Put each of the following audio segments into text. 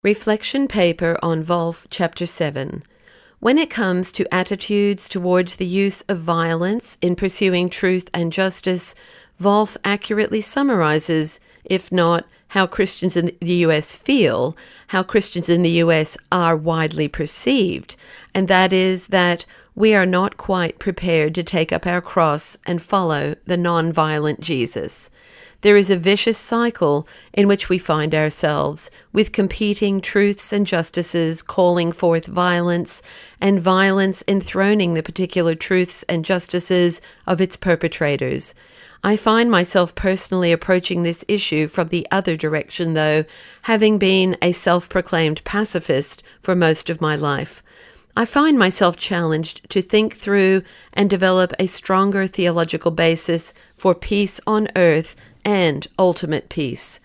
Reflection paper on Wolf, Chapter 7. When it comes to attitudes towards the use of violence in pursuing truth and justice, Wolf accurately summarizes, if not how Christians in the U.S. feel, how Christians in the U.S. are widely perceived, and that is that we are not quite prepared to take up our cross and follow the non-violent Jesus. There is a vicious cycle in which we find ourselves, with competing truths and justices calling forth violence, and violence enthroning the particular truths and justices of its perpetrators. I find myself personally approaching this issue from the other direction, though, having been a self-proclaimed pacifist for most of my life. I find myself challenged to think through and develop a stronger theological basis for peace on earth and ultimate peace.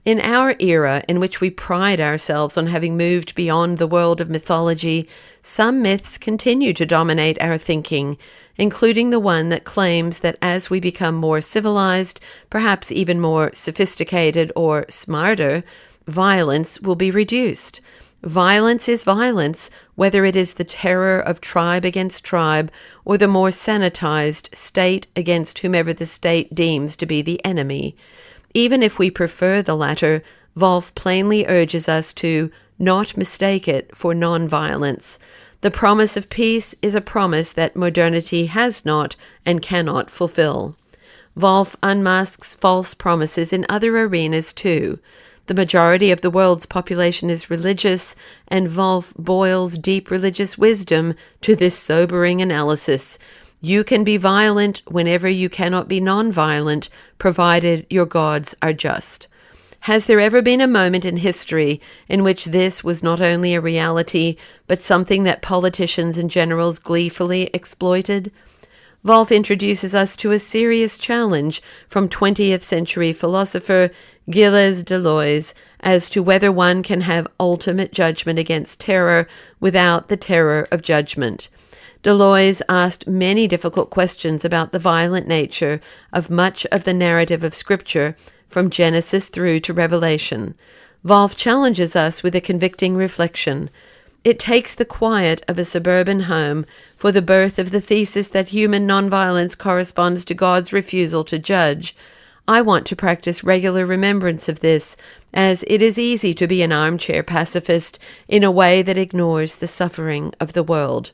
In our era, in which we pride ourselves on having moved beyond the world of mythology, some myths continue to dominate our thinking, including the one that claims that as we become more civilized, perhaps even more sophisticated or smarter, violence will be reduced. Violence is violence, whether it is the terror of tribe against tribe or the more sanitized state against whomever the state deems to be the enemy. Even if we prefer the latter, Wolf plainly urges us to not mistake it for non-violence. The promise of peace is a promise that modernity has not and cannot fulfill. Wolf unmasks false promises in other arenas too. The majority of the world's population is religious, and Wolf boils deep religious wisdom to this sobering analysis. You can be violent whenever you cannot be non-violent, provided your gods are just. Has there ever been a moment in history in which this was not only a reality, but something that politicians and generals gleefully exploited? Wolf introduces us to a serious challenge from 20th century philosopher Gilles Deleuze as to whether one can have ultimate judgment against terror without the terror of judgment. Deleuze asked many difficult questions about the violent nature of much of the narrative of Scripture, from Genesis through to Revelation. Wolf challenges us with a convicting reflection. It takes the quiet of a suburban home for the birth of the thesis that human nonviolence corresponds to God's refusal to judge. I want to practice regular remembrance of this, as it is easy to be an armchair pacifist in a way that ignores the suffering of the world.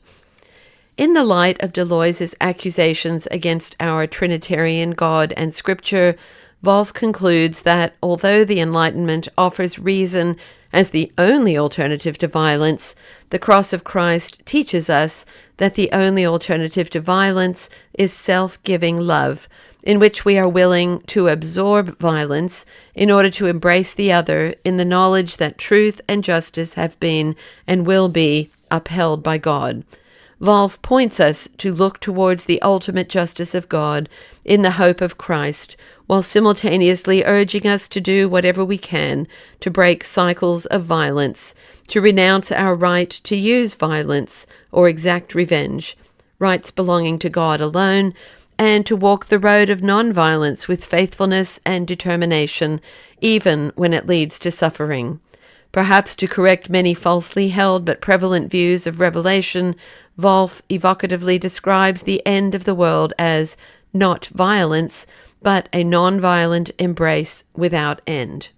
In the light of Deleuze's accusations against our Trinitarian God and Scripture, Wolf concludes that although the Enlightenment offers reason as the only alternative to violence, the cross of Christ teaches us that the only alternative to violence is self-giving love, in which we are willing to absorb violence in order to embrace the other in the knowledge that truth and justice have been and will be upheld by God. Wolf points us to look towards the ultimate justice of God in the hope of Christ, while simultaneously urging us to do whatever we can to break cycles of violence, to renounce our right to use violence or exact revenge, rights belonging to God alone, and to walk the road of nonviolence with faithfulness and determination, even when it leads to suffering. Perhaps to correct many falsely held but prevalent views of Revelation, Wolf evocatively describes the end of the world as not violence, but a nonviolent embrace without end.